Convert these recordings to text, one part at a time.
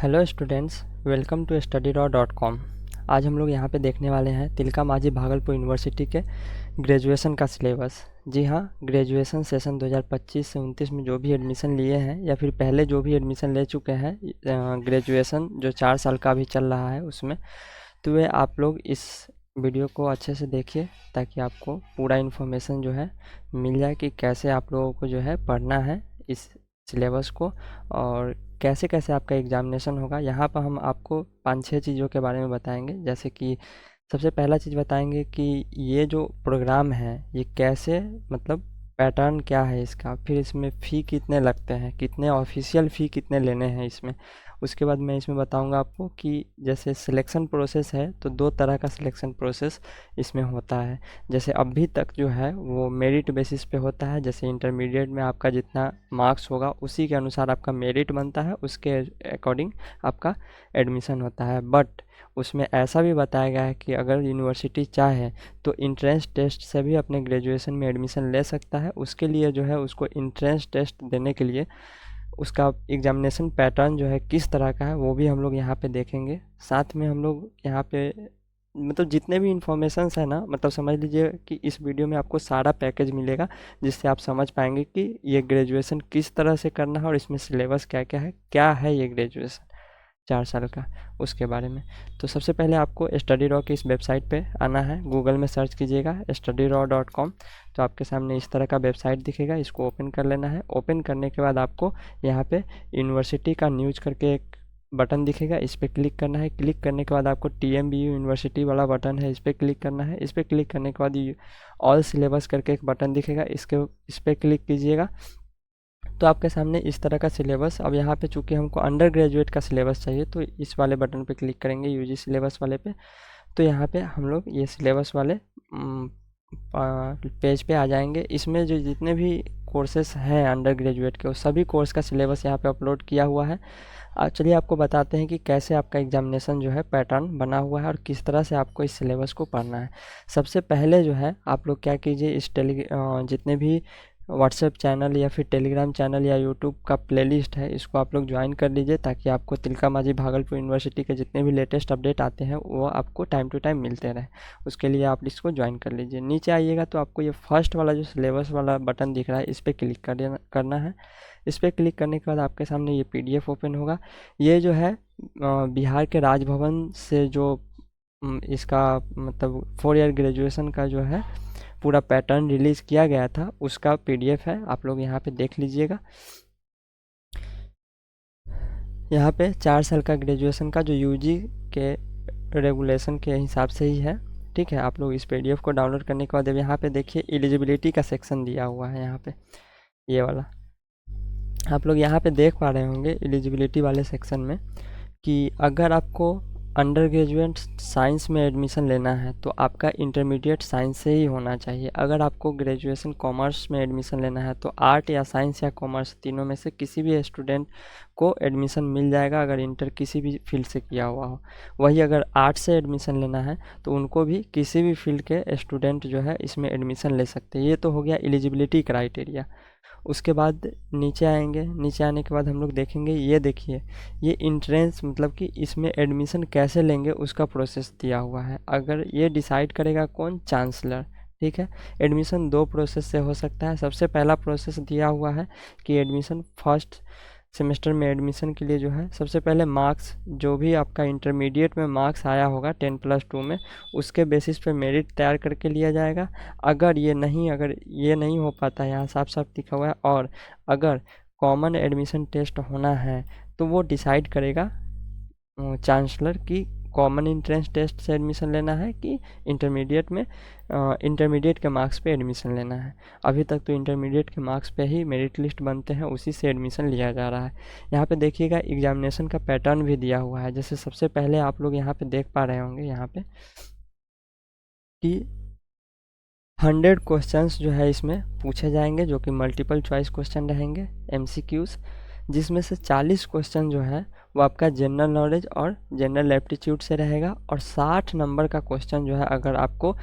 Hello students, welcome to studyraw.com। आज हम लोग यहाँ पे देखने वाले हैं तिलका मांझी भागलपुर यूनिवर्सिटी के ग्रेजुएशन का सिलेबस। जी हाँ, ग्रेजुएशन सेशन 2025 से 29 में जो भी एडमिशन लिए हैं या फिर पहले जो भी एडमिशन ले चुके हैं ग्रेजुएशन जो 4 साल का अभी चल रहा है उसमें, तो वे आप लोग इस वीडियो को अच्छे से देखिए ताकि आपको पूरा इन्फॉर्मेशन जो है मिल जाए कि कैसे आप लोगों को जो है पढ़ना है इस सिलेबस को और कैसे कैसे आपका एग्जामिनेशन होगा। यहाँ पर हम आपको 5-6 चीज़ों के बारे में बताएंगे। जैसे कि सबसे पहला चीज़ बताएंगे कि ये जो प्रोग्राम है ये कैसे, मतलब पैटर्न क्या है इसका, फिर इसमें फ़ी कितने लगते हैं, कितने ऑफिशियल फ़ी कितने लेने हैं इसमें। उसके बाद मैं इसमें बताऊंगा आपको कि जैसे सिलेक्शन प्रोसेस है तो 2 तरह का सिलेक्शन प्रोसेस इसमें होता है। जैसे अभी तक जो है वो मेरिट बेसिस पे होता है। जैसे इंटरमीडिएट में आपका जितना मार्क्स होगा उसी के अनुसार आपका मेरिट बनता है, उसके अकॉर्डिंग आपका एडमिशन होता है। बट उसमें ऐसा भी बताया गया है कि अगर यूनिवर्सिटी चाहे तो इंट्रेंस टेस्ट से भी अपने ग्रेजुएशन में एडमिशन ले सकता है। उसके लिए जो है उसको इंट्रेंस टेस्ट देने के लिए उसका एग्जामिनेशन पैटर्न जो है किस तरह का है वो भी हम लोग यहाँ पे देखेंगे। साथ में हम लोग यहाँ पे मतलब जितने भी इंफॉर्मेशंस है ना, मतलब समझ लीजिए कि इस वीडियो में आपको सारा पैकेज मिलेगा जिससे आप समझ पाएंगे कि ये ग्रेजुएशन किस तरह से करना है और इसमें सिलेबस क्या है ये ग्रेजुएशन 4 साल का, उसके बारे में। तो सबसे पहले आपको स्टडी रॉ की इस वेबसाइट पे आना है। गूगल में सर्च कीजिएगा studyraw.com, तो आपके सामने इस तरह का वेबसाइट दिखेगा। इसको ओपन कर लेना है। ओपन करने के बाद आपको यहाँ पे यूनिवर्सिटी का न्यूज करके एक बटन दिखेगा, इस पर क्लिक करना है। क्लिक करने के बाद आपको TMBU यूनिवर्सिटी वाला बटन है, इस पर क्लिक करना है। इस पर क्लिक करने के बाद ऑल सिलेबस करके एक बटन दिखेगा, इस पर क्लिक कीजिएगा। तो आपके सामने इस तरह का सिलेबस, अब यहाँ पे चूंकि हमको अंडर ग्रेजुएट का सिलेबस चाहिए तो इस वाले बटन पे क्लिक करेंगे, UG सिलेबस वाले पे। तो यहाँ पे हम लोग ये सिलेबस वाले पेज पे आ जाएंगे। इसमें जो जितने भी कोर्सेस हैं अंडर ग्रेजुएट के, वो सभी कोर्स का सिलेबस यहाँ पे अपलोड किया हुआ है। चलिए आपको बताते हैं कि कैसे आपका एग्जामिनेशन जो है पैटर्न बना हुआ है और किस तरह से आपको इस सिलेबस को पढ़ना है। सबसे पहले जो है आप लोग क्या कीजिए, इस जितने भी व्हाट्सएप चैनल या फिर टेलीग्राम चैनल या यूट्यूब का प्लेलिस्ट है इसको आप लोग ज्वाइन कर लीजिए ताकि आपको तिलका मांझी भागलपुर यूनिवर्सिटी के जितने भी लेटेस्ट अपडेट आते हैं वो आपको टाइम टू टाइम मिलते रहे। उसके लिए आप इसको ज्वाइन कर लीजिए। नीचे आइएगा तो आपको ये फर्स्ट वाला जो सिलेबस वाला बटन दिख रहा है इस पर क्लिक करना है। इस पर क्लिक करने के बाद आपके सामने ये PDF ओपन होगा। ये जो है बिहार के राजभवन से जो इसका मतलब 4 ईयर ग्रेजुएशन का जो है पूरा पैटर्न रिलीज़ किया गया था उसका PDF है, आप लोग यहाँ पे देख लीजिएगा। यहाँ पे 4 साल का ग्रेजुएशन का जो UG के रेगुलेशन के हिसाब से ही है, ठीक है। आप लोग इस PDF को डाउनलोड करने के बाद यहाँ पे देखिए एलिजिबिलिटी का सेक्शन दिया हुआ है। यहाँ पे ये वाला आप लोग यहाँ पे देख पा रहे होंगे एलिजिबिलिटी वाले सेक्शन में कि अगर आपको अंडर ग्रेजुएट साइंस में एडमिशन लेना है तो आपका इंटरमीडिएट साइंस से ही होना चाहिए। अगर आपको ग्रेजुएशन कॉमर्स में एडमिशन लेना है तो आर्ट या साइंस या कॉमर्स तीनों में से किसी भी स्टूडेंट को एडमिशन मिल जाएगा अगर इंटर किसी भी फील्ड से किया हुआ हो। वही अगर आर्ट से एडमिशन लेना है तो उनको भी किसी भी फील्ड के स्टूडेंट जो है इसमें एडमिशन ले सकते हैं। ये तो हो गया एलिजिबिलिटी क्राइटेरिया। उसके बाद नीचे आएंगे। नीचे आने के बाद हम लोग देखेंगे, ये देखिए ये इंट्रेंस मतलब कि इसमें एडमिशन कैसे लेंगे उसका प्रोसेस दिया हुआ है। अगर ये डिसाइड करेगा कौन, चांसलर, ठीक है। एडमिशन 2 प्रोसेस से हो सकता है। सबसे पहला प्रोसेस दिया हुआ है कि एडमिशन फर्स्ट सेमेस्टर में एडमिशन के लिए जो है सबसे पहले मार्क्स, जो भी आपका इंटरमीडिएट में मार्क्स आया होगा 10+2 में, उसके बेसिस पे मेरिट तैयार करके लिया जाएगा। अगर ये नहीं हो पाता, यहाँ साफ साफ लिखा हुआ है, और अगर कॉमन एडमिशन टेस्ट होना है तो वो डिसाइड करेगा चांसलर की कॉमन एंट्रेंस टेस्ट से एडमिशन लेना है कि इंटरमीडिएट के मार्क्स पे एडमिशन लेना है। अभी तक तो इंटरमीडिएट के मार्क्स पे ही मेरिट लिस्ट बनते हैं, उसी से एडमिशन लिया जा रहा है। यहाँ पे देखिएगा एग्जामिनेशन का पैटर्न भी दिया हुआ है। जैसे सबसे पहले आप लोग यहाँ पे देख पा रहे होंगे यहाँ पे कि 100 क्वेश्चंस जो है इसमें पूछे जाएंगे जो कि मल्टीपल चॉइस क्वेश्चन रहेंगे, MCQs, जिसमें से 40 क्वेश्चन जो है वो आपका जनरल नॉलेज और जनरल एप्टीट्यूड से रहेगा और 60 नंबर का क्वेश्चन जो है अगर आपको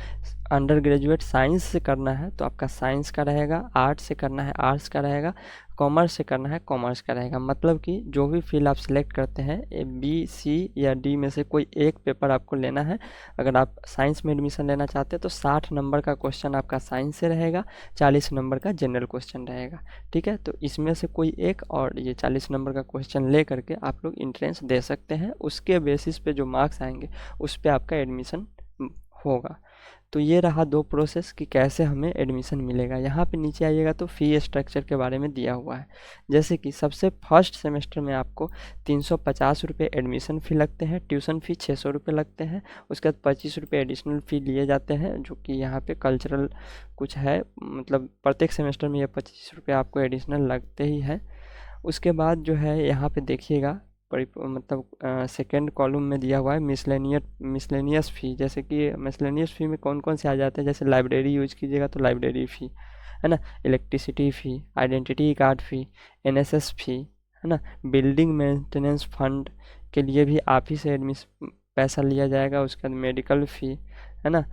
अंडर ग्रेजुएट साइंस से करना है तो आपका साइंस का रहेगा, आर्ट्स से करना है आर्ट्स का रहेगा, कॉमर्स से करना है कॉमर्स का रहेगा। मतलब कि जो भी फील्ड आप सिलेक्ट करते हैं बी, सी या डी में से कोई एक पेपर आपको लेना है। अगर आप साइंस में एडमिशन लेना चाहते हैं तो 60 नंबर का क्वेश्चन आपका साइंस से रहेगा, 40 नंबर का जनरल क्वेश्चन रहेगा। ठीक है, तो इसमें से कोई एक और ये 40 नंबर का क्वेश्चन ले करके आप लोग इंट्रेंस दे सकते हैं। उसके बेसिस पे जो मार्क्स आएंगे उस पर आपका एडमिशन होगा। तो ये रहा दो प्रोसेस कि कैसे हमें एडमिशन मिलेगा। यहाँ पे नीचे आइएगा तो फ़ी स्ट्रक्चर के बारे में दिया हुआ है। जैसे कि सबसे फर्स्ट सेमेस्टर में आपको 350 रुपये एडमिशन फ़ी लगते हैं, ट्यूशन फ़ी 600 रुपये लगते हैं। उसके बाद 25 रुपये एडिशनल फ़ी लिए जाते हैं, जो कि यहाँ पे कल्चरल कुछ है, मतलब प्रत्येक सेमेस्टर में ये 25 रुपये आपको एडिशनल लगते ही है। उसके बाद जो है यहाँ पे देखिएगा मतलब सेकेंड कॉलम में दिया हुआ है मिसलेनियस फ़ी। जैसे कि मिसलेनियस फ़ी में कौन कौन से आ जाते हैं, जैसे लाइब्रेरी यूज कीजिएगा तो लाइब्रेरी फ़ी है ना, इलेक्ट्रिसिटी फ़ी, आइडेंटिटी कार्ड फ़ी, एनएसएस फ़ी है ना, बिल्डिंग मेंटेनेंस फंड के लिए भी आप ही से पैसा लिया जाएगा। उसके बाद मेडिकल फ़ी है ना,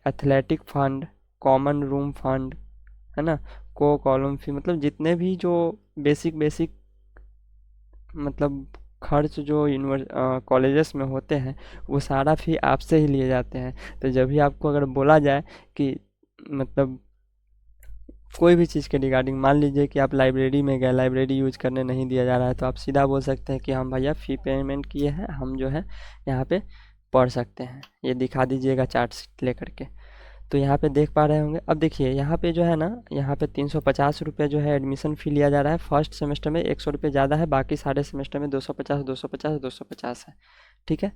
athletic fund, common room fund है ना, को कॉलम फ़ी, मतलब जितने भी जो बेसिक मतलब खर्च जो कॉलेजेस में होते हैं वो सारा फ़ी आपसे ही लिए जाते हैं। तो जब भी आपको अगर बोला जाए कि मतलब कोई भी चीज़ के रिगार्डिंग, मान लीजिए कि आप लाइब्रेरी में गए, लाइब्रेरी यूज करने नहीं दिया जा रहा है, तो आप सीधा बोल सकते हैं कि हम भैया फ़ी पेमेंट किए हैं, हम जो है यहाँ पे पढ़ सकते हैं, ये दिखा दीजिएगा चार्ट शीट ले करके। तो यहाँ पे देख पा रहे होंगे। अब देखिए यहाँ पे जो है ना, यहाँ पे 350 रुपये जो है एडमिशन फ़ी लिया जा रहा है। फर्स्ट सेमेस्टर में 100 रुपये ज़्यादा है, बाकी सारे सेमेस्टर में 250 250 250 है। ठीक है,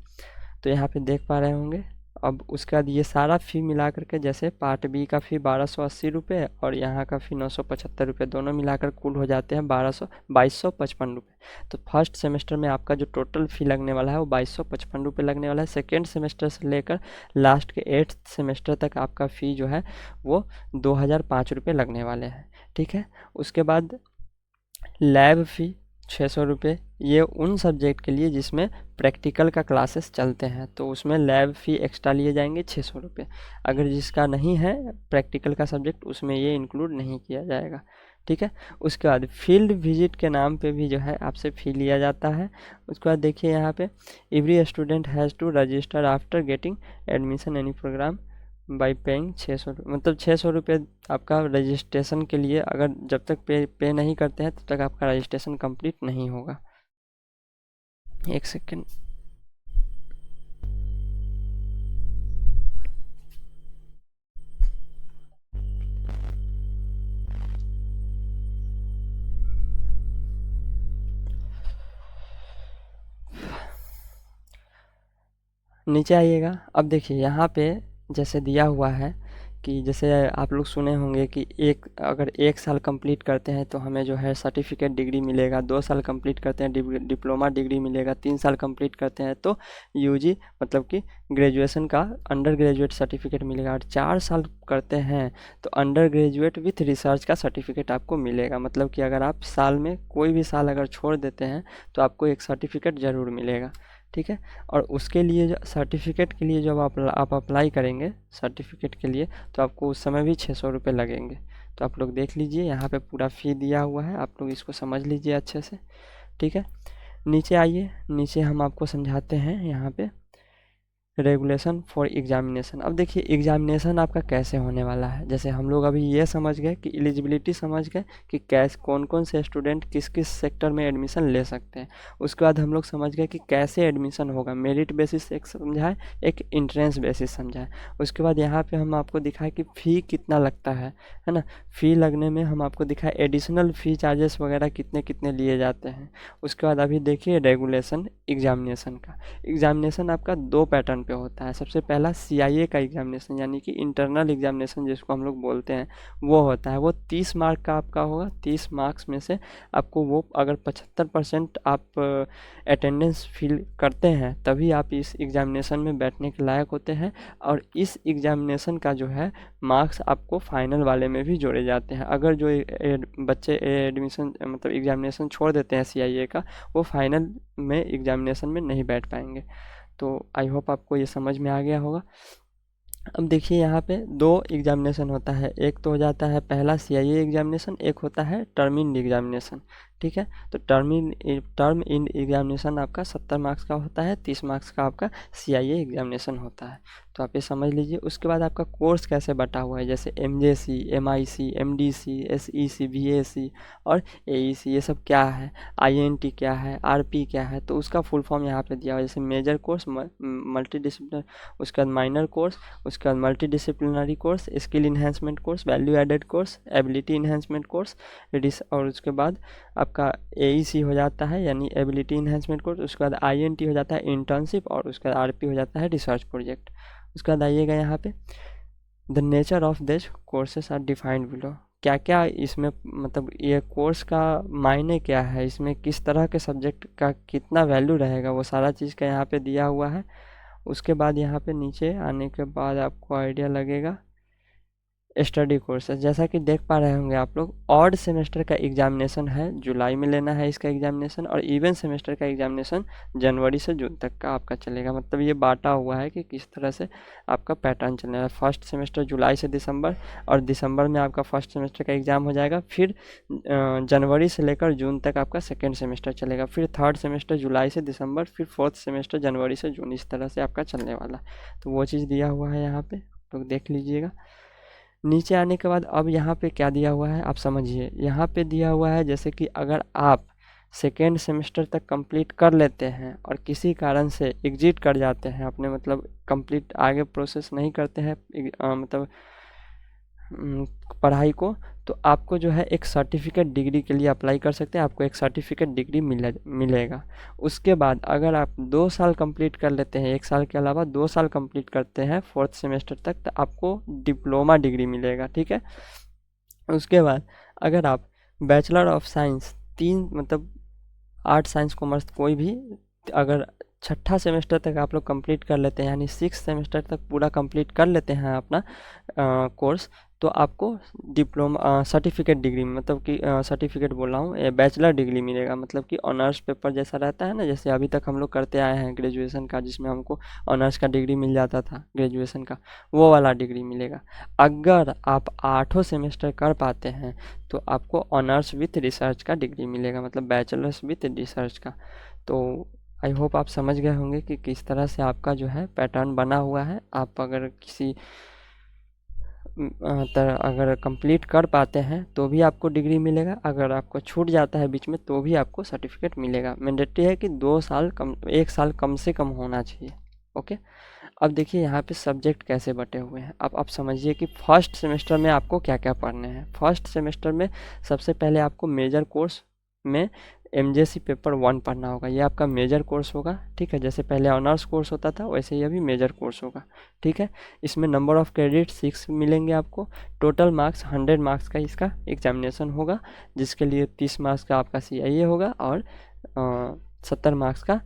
तो यहाँ पे देख पा रहे होंगे। अब उसके बाद ये सारा फ़ी मिला करके, जैसे पार्ट बी का फ़ी 1280 रुपये और यहाँ का फ़ी 975 रुपये, दोनों मिलाकर कुल हो जाते हैं 2255 रुपये। तो फर्स्ट सेमेस्टर में आपका जो टोटल फ़ी लगने वाला है वो 2255 रुपये लगने वाला है। सेकेंड सेमेस्टर से लेकर लास्ट के 8th सेमेस्टर तक आपका फ़ी जो है वो 2005 रुपये लगने वाले हैं। ठीक है, उसके बाद लैब फ़ी 600 रुपये, ये उन सब्जेक्ट के लिए जिसमें प्रैक्टिकल का क्लासेस चलते हैं, तो उसमें लैब फ़ी एक्स्ट्रा लिए जाएंगे 600 रुपये। अगर जिसका नहीं है प्रैक्टिकल का सब्जेक्ट उसमें ये इंक्लूड नहीं किया जाएगा। ठीक है, उसके बाद फील्ड विजिट के नाम पे भी जो है आपसे फ़ी लिया जाता है। उसके बाद देखिए यहाँ पे every student has to register after getting admission any programme by paying 600, मतलब 600 रुपये आपका रजिस्ट्रेशन के लिए, अगर जब तक पे नहीं करते हैं तब तक आपका रजिस्ट्रेशन कंप्लीट नहीं होगा। एक सेकेंड, नीचे आइएगा। अब देखिए यहाँ पे जैसे दिया हुआ है कि जैसे आप लोग सुने होंगे कि अगर 1 साल कंप्लीट करते हैं तो हमें जो है सर्टिफिकेट डिग्री मिलेगा, 2 साल कंप्लीट करते हैं डिप्लोमा डिग्री मिलेगा, 3 साल कंप्लीट करते हैं तो यूजी मतलब कि ग्रेजुएशन का अंडर ग्रेजुएट सर्टिफिकेट मिलेगा, और 4 साल करते हैं तो अंडर ग्रेजुएट विथ रिसर्च का सर्टिफिकेट आपको मिलेगा। मतलब कि अगर आप साल में कोई भी साल अगर छोड़ देते हैं तो आपको एक सर्टिफिकेट ज़रूर मिलेगा। ठीक है, और उसके लिए सर्टिफिकेट के लिए जब आप अप्लाई करेंगे सर्टिफिकेट के लिए तो आपको उस समय भी 600 रुपये लगेंगे। तो आप लोग देख लीजिए यहाँ पे पूरा फ़ी दिया हुआ है, आप लोग इसको समझ लीजिए अच्छे से। ठीक है, नीचे आइए, नीचे हम आपको समझाते हैं यहाँ पे रेगुलेशन फॉर एग्जामिनेशन। अब देखिए एग्जामिनेशन आपका कैसे होने वाला है। जैसे हम लोग अभी ये समझ गए कि एलिजिबिलिटी समझ गए कि कैसे कौन कौन से स्टूडेंट किस किस सेक्टर में एडमिशन ले सकते हैं। उसके बाद हम लोग समझ गए कि कैसे एडमिशन होगा, मेरिट बेसिस एक समझाए, एक इंट्रेंस बेसिस समझाए। उसके बाद यहाँ पे हम आपको दिखाए कि फ़ी कितना लगता है ना, फ़ी लगने में हम आपको दिखाए एडिशनल फ़ी चार्जेस वगैरह कितने कितने लिए जाते हैं। उसके बाद अभी देखिए रेगुलेशन एग्जामिनेशन का। एग्जामिनेशन आपका 2 पैटर्न पे होता है। सबसे पहला सीआईए का एग्जामिनेशन यानी कि इंटरनल एग्जामिनेशन जिसको हम लोग बोलते हैं वो होता है, वो 30 मार्क का आपका होगा। 30 मार्क्स में से आपको वो अगर 75% आप अटेंडेंस फिल करते हैं तभी आप इस एग्जामिनेशन में बैठने के लायक होते हैं, और इस एग्जामिनेशन का जो है मार्क्स आपको फाइनल वाले में भी जोड़े जाते हैं। अगर जो बच्चे एडमिशन मतलब एग्जामिनेशन छोड़ देते हैं सीआईए का, वो फाइनल में एग्जामिनेशन में नहीं बैठ पाएंगे। तो आई होप आपको ये समझ में आ गया होगा। अब देखिए यहाँ पे दो एग्जामिनेशन होता है, एक तो हो जाता है पहला सीआईए एग्जामिनेशन, एक होता है टर्म इन एग्जामिनेशन। ठीक है, तो टर्म इन एग्जामिनेशन आपका 70 मार्क्स का होता है, 30 मार्क्स का आपका सीआईए एग्जामिनेशन होता है। तो आप ये समझ लीजिए। उसके बाद आपका कोर्स कैसे बटा हुआ है, जैसे MJC, MIC, MDC, SEC, VAC और एईसी, ये सब क्या है, आईएनटी क्या है, आरपी क्या है, तो उसका फुल फॉर्म यहाँ पे दिया हुआ है। जैसे मेजर कोर्स, मल्टी डिसिप्लिनरी, उसके बाद माइनर कोर्स, उसके बाद multi disciplinary course, skill enhancement course, value added course, ability enhancement course, और उसके बाद आपका एईसी हो जाता है यानी एबिलिटी इन्हेंसमेंट कोर्स। उसके बाद आईएनटी हो जाता है इंटर्नशिप, और उसके बाद आरपी हो जाता है रिसर्च प्रोजेक्ट। उसके बाद आइएगा यहाँ पे, the nature of this courses are defined below. क्या क्या इसमें, मतलब ये कोर्स का मायने क्या है, इसमें किस तरह के सब्जेक्ट का कितना वैल्यू रहेगा, वो सारा चीज़ का यहाँ पे दिया हुआ है। उसके बाद यहाँ पे नीचे आने के बाद आपको आइडिया लगेगा स्टडी कोर्सेज। जैसा कि देख पा रहे होंगे आप लोग, ऑड सेमेस्टर का एग्जामिनेशन है, जुलाई में लेना है इसका एग्जामिनेशन, और इवन सेमेस्टर का एग्जामिनेशन जनवरी से जून तक का आपका चलेगा। मतलब ये बांटा हुआ है कि किस तरह से आपका पैटर्न चलेगा। फर्स्ट सेमेस्टर जुलाई से दिसंबर, और दिसंबर में आपका फर्स्ट सेमेस्टर का एग्ज़ाम हो जाएगा। फिर जनवरी से लेकर जून तक आपका सेकेंड सेमेस्टर चलेगा। फिर थर्ड सेमेस्टर जुलाई से दिसंबर, फिर फोर्थ सेमेस्टर जनवरी से जून, इस तरह से आपका चलने वाला है। तो वो चीज़ दिया हुआ है यहाँ पे, तो देख लीजिएगा। नीचे आने के बाद अब यहाँ पे क्या दिया हुआ है आप समझिए। यहाँ पे दिया हुआ है जैसे कि अगर आप सेकेंड सेमेस्टर तक कंप्लीट कर लेते हैं और किसी कारण से एग्जिट कर जाते हैं अपने, मतलब कंप्लीट आगे प्रोसेस नहीं करते हैं मतलब पढ़ाई को, तो आपको जो है एक सर्टिफिकेट डिग्री के लिए अप्लाई कर सकते हैं, आपको एक सर्टिफिकेट डिग्री मिलेगा। उसके बाद अगर आप 2 साल कंप्लीट कर लेते हैं, 1 साल के अलावा 2 साल कंप्लीट करते हैं फोर्थ सेमेस्टर तक, तो आपको डिप्लोमा डिग्री मिलेगा। ठीक है, उसके बाद अगर आप बैचलर ऑफ साइंस, तीन मतलब आर्ट साइंस कॉमर्स कोई भी, अगर छठा सेमेस्टर तक आप लोग कंप्लीट कर लेते हैं, यानी 6 सेमेस्टर तक पूरा कंप्लीट कर लेते हैं अपना कोर्स, तो आपको डिप्लोमा सर्टिफिकेट डिग्री, मतलब कि सर्टिफिकेट बोल रहा हूँ, बैचलर डिग्री मिलेगा। मतलब कि ऑनर्स पेपर जैसा रहता है ना, जैसे अभी तक हम लोग करते आए हैं ग्रेजुएशन का, जिसमें हमको ऑनर्स का डिग्री मिल जाता था ग्रेजुएशन का, वो वाला डिग्री मिलेगा। अगर आप 8 सेमेस्टर कर पाते हैं तो आपको ऑनर्स विथ रिसर्च का डिग्री मिलेगा, मतलब बैचलर्स विथ रिसर्च का। तो आई होप आप समझ गए होंगे कि किस तरह से आपका जो है पैटर्न बना हुआ है। आप अगर किसी अगर कंप्लीट कर पाते हैं तो भी आपको डिग्री मिलेगा, अगर आपको छूट जाता है बीच में तो भी आपको सर्टिफिकेट मिलेगा। मैंडेटरी है कि 2 साल कम, 1 साल कम से कम होना चाहिए। ओके, अब देखिए यहाँ पे सब्जेक्ट कैसे बटे हुए हैं। अब आप समझिए कि फर्स्ट सेमेस्टर में आपको क्या क्या पढ़ने हैं। फर्स्ट सेमेस्टर में सबसे पहले आपको मेजर कोर्स में एमजेसी पेपर 1 पढ़ना होगा, ये आपका मेजर कोर्स होगा। ठीक है, जैसे पहले ऑनर्स कोर्स होता था वैसे ही अभी मेजर कोर्स होगा। ठीक है, इसमें नंबर ऑफ़ क्रेडिट 6 मिलेंगे आपको। टोटल मार्क्स 100 मार्क्स का इसका एग्जामिनेशन होगा, जिसके लिए 30 मार्क्स का आपका सीआईए होगा और 70 मार्क्स का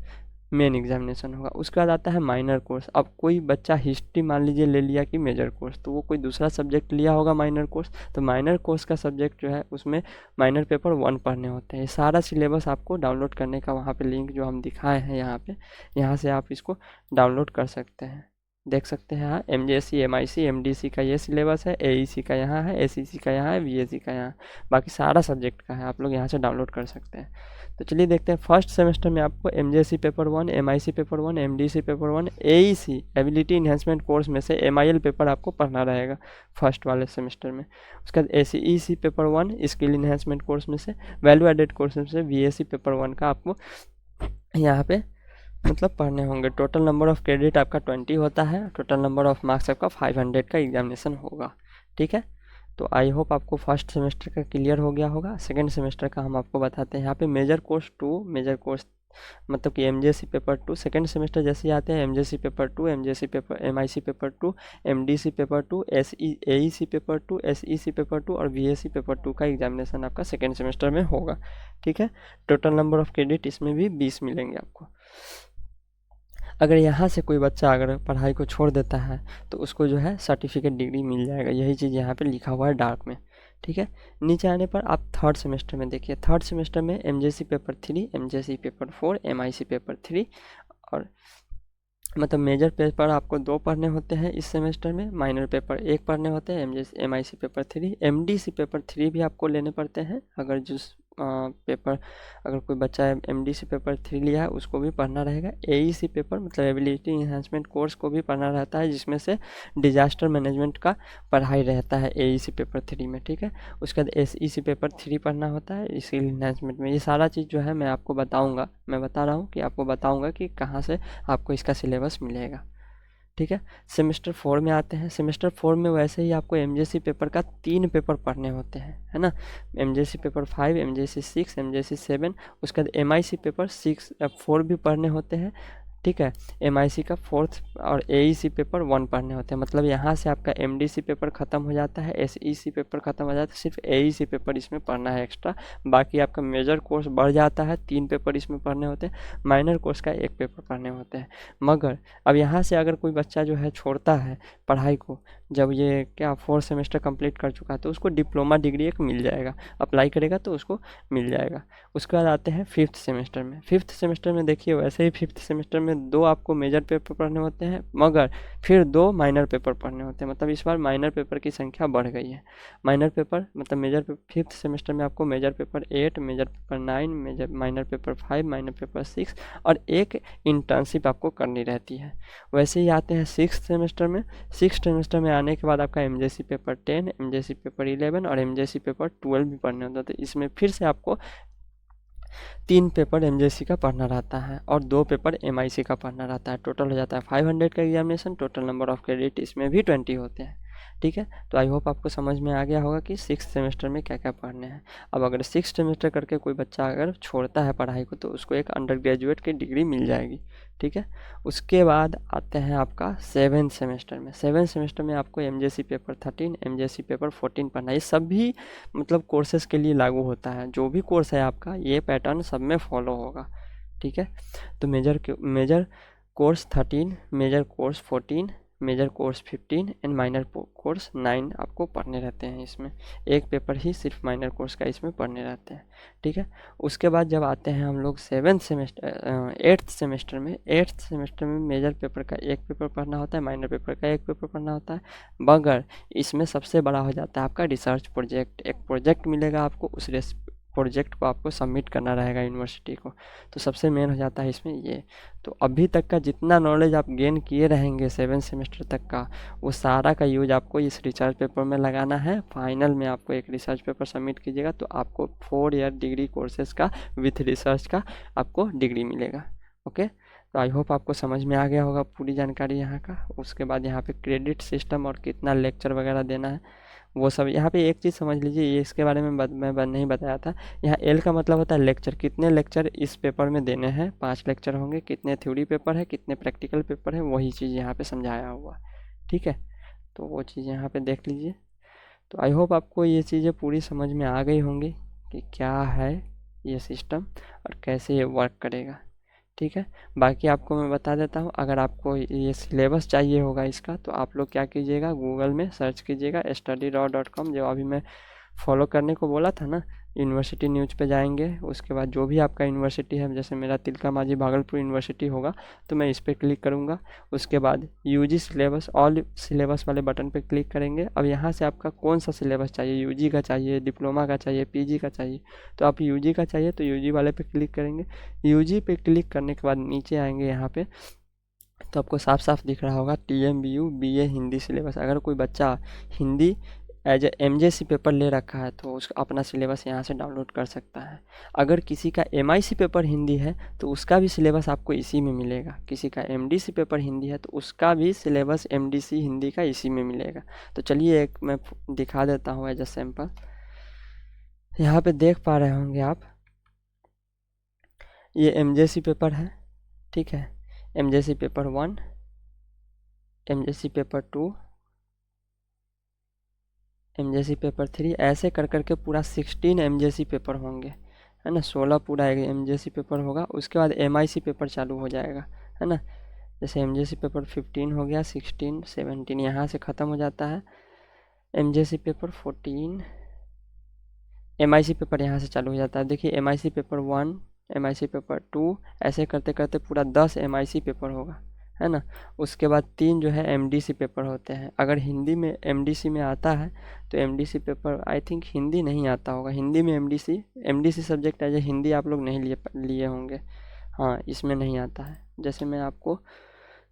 मेन एग्जामिनेशन होगा। उसके बाद आता है माइनर कोर्स। अब कोई बच्चा हिस्ट्री मान लीजिए ले लिया कि मेजर कोर्स, तो वो कोई दूसरा सब्जेक्ट लिया होगा माइनर कोर्स, तो माइनर कोर्स का सब्जेक्ट जो है उसमें माइनर पेपर 1 पढ़ने होते हैं। सारा सिलेबस आपको डाउनलोड करने का वहाँ पे लिंक जो हम दिखाए हैं यहाँ पे, यहाँ से आप इसको डाउनलोड कर सकते हैं, देख सकते हैं। हाँ, एमजेसी, एमआईसी, एमडीसी का ये सिलेबस है, एईसी का यहाँ है, एसईसी का यहाँ है, वीएसी का यहाँ, बाकी सारा सब्जेक्ट का है, आप लोग यहाँ से डाउनलोड कर सकते हैं। तो चलिए देखते हैं। फर्स्ट सेमेस्टर में आपको MJC paper 1, MIC paper 1, MDC paper 1, AEC ability enhancement course में से एमआईएल पेपर आपको पढ़ना रहेगा फर्स्ट वाले सेमेस्टर में। उसके बाद एसीईसी पेपर 1 स्किल इन्हेंसमेंट कोर्स में से, वैल्यू एडेड कोर्स में से वीएसी पेपर 1 का आपको यहाँ पे मतलब पढ़ने होंगे। टोटल नंबर ऑफ़ क्रेडिट आपका 20 होता है, टोटल नंबर ऑफ़ मार्क्स आपका 500 का एग्जामिनेशन होगा। ठीक है, तो आई होप आपको फर्स्ट सेमेस्टर का क्लियर हो गया होगा। सेकंड सेमेस्टर का हम आपको बताते हैं। यहाँ पे मेजर कोर्स 2, मेजर कोर्स मतलब कि एमजेसी पेपर 2 सेकंड सेमेस्टर जैसे ही आते हैं, MJC paper 2, MJC paper, MIC paper 2, MDC paper 2, AEC paper 2, SEC paper 2 और वीएसी पेपर 2 का एग्जामिनेशन आपका सेकंड सेमेस्टर में होगा। ठीक है, टोटल नंबर ऑफ़ क्रेडिट इसमें भी 20 मिलेंगे आपको। अगर यहाँ से कोई बच्चा अगर पढ़ाई को छोड़ देता है तो उसको जो है सर्टिफिकेट डिग्री मिल जाएगा, यही चीज़ यहाँ पे लिखा हुआ है डार्क में। ठीक है, नीचे आने पर आप थर्ड सेमेस्टर में देखिए। थर्ड सेमेस्टर में MJC paper 3, MJC paper 4, MIC paper 3 और मतलब मेजर पेपर आपको 2 पढ़ने होते हैं इस सेमेस्टर में, माइनर पेपर 1 पढ़ने होते हैं, MIC पेपर 3, MDC पेपर 3 भी आपको लेने पड़ते हैं। अगर जिस पेपर अगर कोई बच्चा MDC पेपर 3 लिया है उसको भी पढ़ना रहेगा। AEC पेपर मतलब एबिलिटी इन्हांसमेंट कोर्स को भी पढ़ना रहता है, जिसमें से डिजास्टर मैनेजमेंट का पढ़ाई रहता है AEC पेपर 3 में, ठीक है। उसके बाद SEC पेपर 3 पढ़ना होता है स्किल इन्हांसमेंट में। ये सारा चीज़ जो है मैं आपको बताऊँगा, मैं बता रहा हूँ कि आपको बताऊँगा कि कहाँ से आपको इसका सिलेबस मिलेगा, ठीक है। सेमेस्टर 4 में आते हैं। सेमेस्टर 4 में वैसे ही आपको MJC पेपर का 3 पेपर पढ़ने होते हैं, है ना। MJC पेपर 5, MJC 6, MJC 7, उसके बाद MIC पेपर 4 भी पढ़ने होते हैं, ठीक है। MIC का 4th और AEC पेपर 1 पढ़ने होते हैं। मतलब यहाँ से आपका MDC पेपर ख़त्म हो जाता है, SEC पेपर ख़त्म हो जाता है, सिर्फ AEC पेपर इसमें पढ़ना है एक्स्ट्रा। बाकी आपका मेजर कोर्स बढ़ जाता है, 3 पेपर इसमें पढ़ने होते हैं, माइनर कोर्स का 1 पेपर पढ़ने होते हैं। मगर अब यहाँ से अगर कोई बच्चा जो है छोड़ता है पढ़ाई को, जब ये क्या 4 सेमेस्टर कंप्लीट कर चुका है, तो उसको डिप्लोमा डिग्री एक मिल जाएगा, अप्लाई करेगा तो उसको मिल जाएगा। उसके बाद आते हैं 5th सेमेस्टर में। 5th सेमेस्टर में देखिए वैसे ही 5th सेमेस्टर में 2 आपको मेजर पेपर पढ़ने होते हैं, मगर फिर 2 माइनर पेपर पढ़ने होते हैं। मतलब इस बार माइनर पेपर की संख्या बढ़ गई है। माइनर पेपर मतलब मेजर पेपर 5th सेमेस्टर में आपको major paper 8, major paper 9, minor paper 5, minor paper 6 और एक इंटर्नशिप आपको करनी रहती है। वैसे ही आते हैं 6th सेमेस्टर में। 6th सेमेस्टर में आने के बाद आपका MJC पेपर 10, MJC पेपर 11 और MJC पेपर 12 भी पढ़ने होता है। तो इसमें फिर से आपको 3 पेपर MJC का पढ़ना रहता है और 2 पेपर MIC का पढ़ना रहता है। टोटल हो जाता है 500 का examination. Total number of credit इसमें भी 20 होते हैं, ठीक है। तो आई होप आपको समझ में आ गया होगा कि 6th सेमेस्टर में क्या क्या पढ़ने हैं। अब अगर 6th सेमेस्टर करके कोई बच्चा अगर छोड़ता है पढ़ाई को, तो उसको एक अंडर ग्रेजुएट की डिग्री मिल जाएगी, ठीक है। उसके बाद आते हैं आपका 7th सेमेस्टर में। 7th सेमेस्टर में आपको MJC पेपर 13, MJC पेपर 14 पढ़ना है। ये सभी मतलब कोर्सेज के लिए लागू होता है। जो भी कोर्स है आपका, ये पैटर्न सब में फॉलो होगा, ठीक है। तो major course 13, major course 14, major course 15 and minor course 9 आपको पढ़ने रहते हैं। इसमें एक पेपर ही सिर्फ माइनर कोर्स का इसमें पढ़ने रहते हैं, ठीक है। उसके बाद जब आते हैं हम लोग 8th सेमेस्टर में। 8th सेमेस्टर में मेजर पेपर का 1 पेपर पढ़ना होता है, माइनर पेपर का 1 पेपर पढ़ना होता है, मगर इसमें सबसे बड़ा हो जाता है आपका रिसर्च प्रोजेक्ट। एक प्रोजेक्ट मिलेगा आपको, उस प्रोजेक्ट को आपको सबमिट करना रहेगा यूनिवर्सिटी को। तो सबसे मेन हो जाता है इसमें ये। तो अभी तक का जितना नॉलेज आप गेन किए रहेंगे 7th सेमेस्टर तक का, वो सारा का यूज आपको इस रिसर्च पेपर में लगाना है। फाइनल में आपको एक रिसर्च पेपर सबमिट कीजिएगा तो आपको 4 ईयर डिग्री कोर्सेज का विथ रिसर्च का आपको डिग्री मिलेगा, ओके। तो आई होप आपको समझ में आ गया होगा पूरी जानकारी यहाँ का। उसके बाद यहाँ पे क्रेडिट सिस्टम और कितना लेक्चर वगैरह देना है वो सब। यहाँ पे एक चीज़ समझ लीजिए, ये इसके बारे में मैं नहीं बताया था। यहाँ एल का मतलब होता है लेक्चर, कितने लेक्चर इस पेपर में देने हैं। 5 लेक्चर होंगे। कितने थ्योरी पेपर है, कितने प्रैक्टिकल पेपर है, वही चीज़ यहाँ पे समझाया हुआ, ठीक है। तो वो चीज़ यहाँ पे देख लीजिए। तो आई होप आपको ये चीज़ें पूरी समझ में आ गई होंगी कि क्या है ये सिस्टम और कैसे ये वर्क करेगा, ठीक है। बाकी आपको मैं बता देता हूँ, अगर आपको ये सिलेबस चाहिए होगा इसका, तो आप लोग क्या कीजिएगा, गूगल में सर्च कीजिएगा studyraw.com, जो अभी मैं फॉलो करने को बोला था ना। यूनिवर्सिटी न्यूज़ पे जाएंगे, उसके बाद जो भी आपका यूनिवर्सिटी है, जैसे मेरा तिलका मांझी भागलपुर यूनिवर्सिटी होगा तो मैं इस पर क्लिक करूँगा। उसके बाद UG सिलेबस, ऑल सिलेबस वाले बटन पे क्लिक करेंगे। अब यहाँ से आपका कौन सा सिलेबस चाहिए, UG का चाहिए, डिप्लोमा का चाहिए, PG का चाहिए। तो आप UG का चाहिए तो UG वाले पे क्लिक करेंगे। UG पे क्लिक करने के बाद नीचे आएंगे यहाँ पे, तो आपको साफ साफ दिख रहा होगा TMBU BA हिंदी सिलेबस। अगर कोई बच्चा हिंदी एज MJC पेपर ले रखा है तो उसका अपना सिलेबस यहाँ से डाउनलोड कर सकता है। अगर किसी का MIC पेपर हिंदी है तो उसका भी सिलेबस आपको इसी में मिलेगा। किसी का MDC पेपर हिंदी है तो उसका भी सिलेबस MDC हिंदी का इसी में मिलेगा। तो चलिए एक मैं दिखा देता हूँ एज अ सैम्पल। यहाँ पे देख पा रहे होंगे आप, ये MJC पेपर है, ठीक है। MJC paper 1, MJC paper 2, MJC paper 3, ऐसे कर करके पूरा 16 MJC पेपर होंगे, है ना। 16 पूरा MJC पेपर होगा। उसके बाद MIC पेपर चालू हो जाएगा, है ना। जैसे MJC पेपर 15 हो गया, 16, 17 यहाँ से ख़त्म हो जाता है। MJC पेपर 14, MIC पेपर यहाँ से चालू हो जाता है। देखिए MIC पेपर 1, MIC पेपर 2, ऐसे करते करते पूरा 10 MIC पेपर होगा, है ना। उसके बाद 3 जो है एमडीसी पेपर होते हैं। अगर हिंदी में एमडीसी में आता है तो MDC paper, I think Hindi नहीं आता होगा, हिंदी में MDC subject as a Hindi आप लोग नहीं लिए होंगे। हाँ, इसमें नहीं आता है। जैसे मैं आपको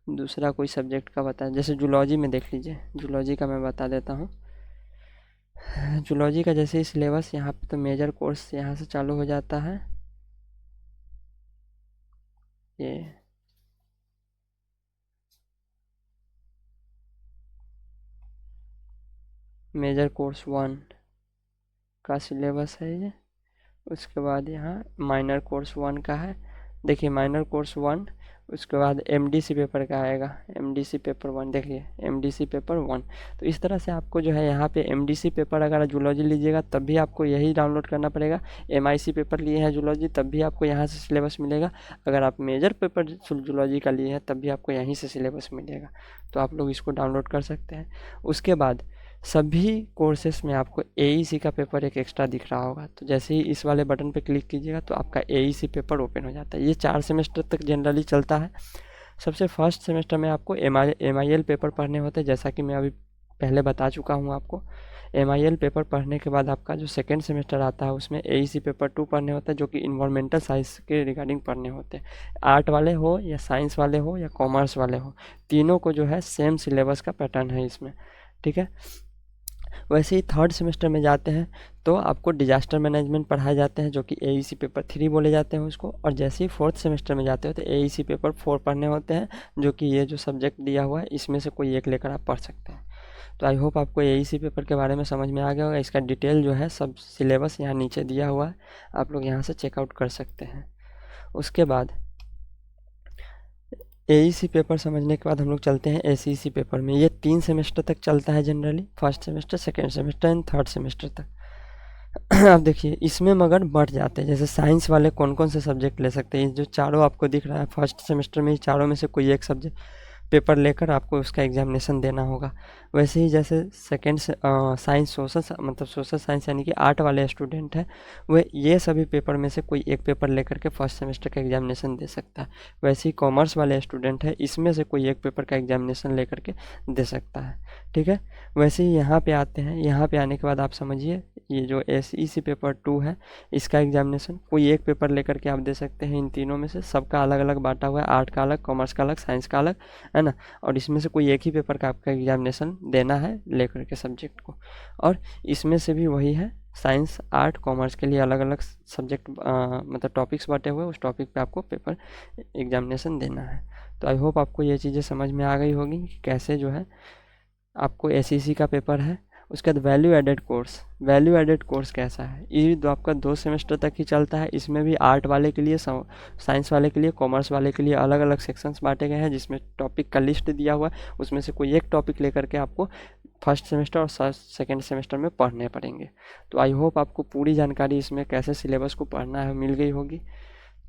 दूसरा कोई सब्जेक्ट का बताया, जैसे जूलॉजी में देख लीजिए, जूलॉजी का मैं बता देता हूँ। जूलॉजी का जैसे ही सिलेबस यहाँ पे, तो मेजर कोर्स यहाँ से चालू हो जाता है। ये मेजर कोर्स 1 का सिलेबस है ये। उसके बाद यहाँ माइनर कोर्स 1 का है। देखिए माइनर कोर्स 1, उसके बाद एमडीसी पेपर का आएगा, एमडीसी पेपर 1। देखिए एमडीसी पेपर 1। तो इस तरह से आपको जो है यहाँ पे एमडीसी पेपर, अगर जूलॉजी लीजिएगा तब भी आपको यही डाउनलोड करना पड़ेगा। एमआईसी पेपर लिए हैं जूलॉजी, तब भी आपको यहाँ से सिलेबस मिलेगा। अगर आप मेजर पेपर जूलॉजी का लिए हैं तब भी आपको यहीं से सिलेबस मिलेगा। तो आप लोग इसको डाउनलोड कर सकते हैं। उसके बाद सभी कोर्सेस में आपको एईसी का पेपर एक एक्स्ट्रा दिख रहा होगा। तो जैसे ही इस वाले बटन पे क्लिक कीजिएगा तो आपका एईसी पेपर ओपन हो जाता है। ये 4 सेमेस्टर तक जनरली चलता है। सबसे फर्स्ट सेमेस्टर में आपको एमआईएल पेपर पढ़ने होते हैं, जैसा कि मैं अभी पहले बता चुका हूँ आपको। एमआईएल पेपर पढ़ने के बाद आपका जो सेकेंड सेमेस्टर आता है उसमें एईसी पेपर 2 पढ़ने होता है, जो कि इन्वायरमेंटल साइंस के रिगार्डिंग पढ़ने होते हैं। आर्ट वाले हो या साइंस वाले हो या कॉमर्स वाले हो, तीनों को जो है सेम सिलेबस का पैटर्न है इसमें, ठीक है। वैसे ही थर्ड सेमेस्टर में जाते हैं तो आपको डिजास्टर मैनेजमेंट पढ़ाए जाते हैं, जो कि एईसी पेपर 3 बोले जाते हैं उसको। और जैसे ही फोर्थ सेमेस्टर में जाते हो तो एईसी पेपर 4 पढ़ने होते हैं, जो कि ये जो सब्जेक्ट दिया हुआ है इसमें से कोई एक लेकर आप पढ़ सकते हैं। तो आई होप आपको एईसी पेपर के बारे में समझ में आ गया होगा। इसका डिटेल जो है सब सिलेबस यहाँ नीचे दिया हुआ है, आप लोग यहाँ से चेकआउट कर सकते हैं। उसके बाद एईसी पेपर समझने के बाद हम लोग चलते हैं एसीईसी पेपर में। ये 3 सेमेस्टर तक चलता है generally, first semester, second semester and third semester तक। अब देखिए इसमें मगर बढ़ जाते हैं। जैसे साइंस वाले कौन कौन से सब्जेक्ट ले सकते हैं, जो चारों आपको दिख रहा है फर्स्ट सेमेस्टर में, चारों में से कोई एक सब्जेक्ट पेपर लेकर आपको उसका एग्जामिनेशन देना होगा। वैसे ही जैसे सेकेंड साइंस सोशल, मतलब सोशल साइंस यानी कि आर्ट वाले स्टूडेंट हैं, वे ये सभी पेपर में से कोई एक पेपर लेकर के फर्स्ट सेमेस्टर का एग्जामिनेशन दे सकता है। वैसे ही कॉमर्स वाले स्टूडेंट है, इसमें से कोई एक पेपर का एग्जामिनेशन लेकर के दे सकता है, ठीक है। वैसे ही यहाँ पे आते हैं, यहाँ पे आने के बाद आप समझिए ये जो एसईसी पेपर 2 है, इसका एग्जामिनेशन कोई एक पेपर लेकर के आप दे सकते हैं। इन तीनों में से सबका अलग अलग बांटा हुआ है, आर्ट का अलग, कॉमर्स का अलग, साइंस का अलग, है ना। और इसमें से कोई एक ही पेपर का आपका एग्जामिनेशन देना है लेकर के सब्जेक्ट को। और इसमें से भी वही है, साइंस, आर्ट, कॉमर्स के लिए अलग अलग सब्जेक्ट, मतलब टॉपिक्स बांटे हुए, उस टॉपिक पे आपको पेपर एग्जामिनेशन देना है। तो आई होप आपको ये चीज़ें समझ में आ गई होगी कि कैसे जो है आपको एसईसी का पेपर है। उसके बाद value added course, value added course कैसा है, ये तो आपका 2 सेमेस्टर तक ही चलता है। इसमें भी आर्ट वाले के लिए, साइंस वाले के लिए, कॉमर्स वाले के लिए अलग अलग सेक्शंस बांटे गए हैं, जिसमें टॉपिक का लिस्ट दिया हुआ है। उसमें से कोई एक टॉपिक लेकर के आपको फर्स्ट सेमेस्टर और सेकेंड सेमेस्टर में पढ़ने पड़ेंगे। तो आई होप आपको पूरी जानकारी इसमें कैसे सिलेबस को पढ़ना है मिल गई होगी।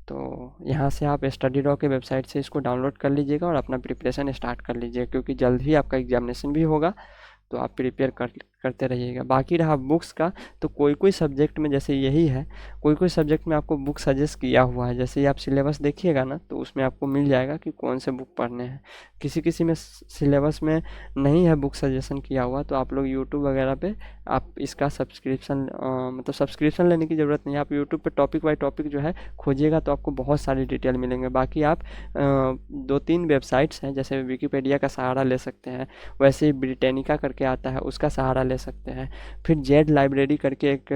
तो यहाँ से आप स्टडी रॉ के वेबसाइट से इसको डाउनलोड कर लीजिएगा और अपना प्रिपरेशन स्टार्ट कर लीजिएगा, क्योंकि जल्द ही आपका एग्जामिनेशन भी होगा, तो आप प्रिपेयर करते रहिएगा। बाकी रहा बुक्स का, तो कोई कोई सब्जेक्ट में जैसे यही है, कोई कोई सब्जेक्ट में आपको बुक सजेस्ट किया हुआ है। जैसे ही आप सिलेबस देखिएगा ना तो उसमें आपको मिल जाएगा कि कौन से बुक पढ़ने हैं। किसी किसी में सिलेबस में नहीं है बुक सजेशन किया हुआ, तो आप लोग यूट्यूब वगैरह पे आप इसका सब्सक्रिप्शन, मतलब सब्सक्रिप्शन लेने की ज़रूरत नहीं है। आप यूट्यूब पे टॉपिक बाई टॉपिक जो है खोजिएगा तो आपको बहुत सारी डिटेल मिलेंगे। बाकी आप 2-3 वेबसाइट्स हैं, जैसे विकीपीडिया का सहारा ले सकते हैं, वैसे ही ब्रिटेनिका करके आता है उसका सहारा ले सकते हैं। फिर जेड लाइब्रेरी करके एक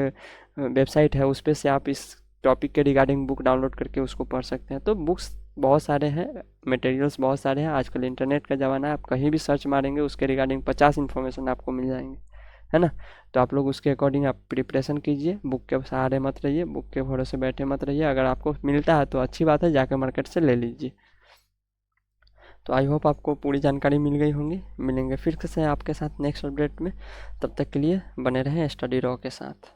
वेबसाइट है, उस पर से आप इस टॉपिक के रिगार्डिंग बुक डाउनलोड करके उसको पढ़ सकते हैं। तो बुक्स बहुत सारे हैं, मटेरियल्स बहुत सारे हैं। आजकल इंटरनेट का ज़माना है, आप कहीं भी सर्च मारेंगे उसके रिगार्डिंग 50 इन्फॉर्मेशन आपको मिल जाएंगे, है ना। तो आप लोग उसके अकॉर्डिंग आप प्रिपरेशन कीजिए, बुक के सहारे मत रहिए, बुक के भरोसे बैठे मत रहिए। अगर आपको मिलता है तो अच्छी बात है, जाकर मार्केट से ले लीजिए। तो आई होप आपको पूरी जानकारी मिल गई होंगी। मिलेंगे फिर से आपके साथ नेक्स्ट अपडेट में, तब तक के लिए बने रहें स्टडी रॉ के साथ।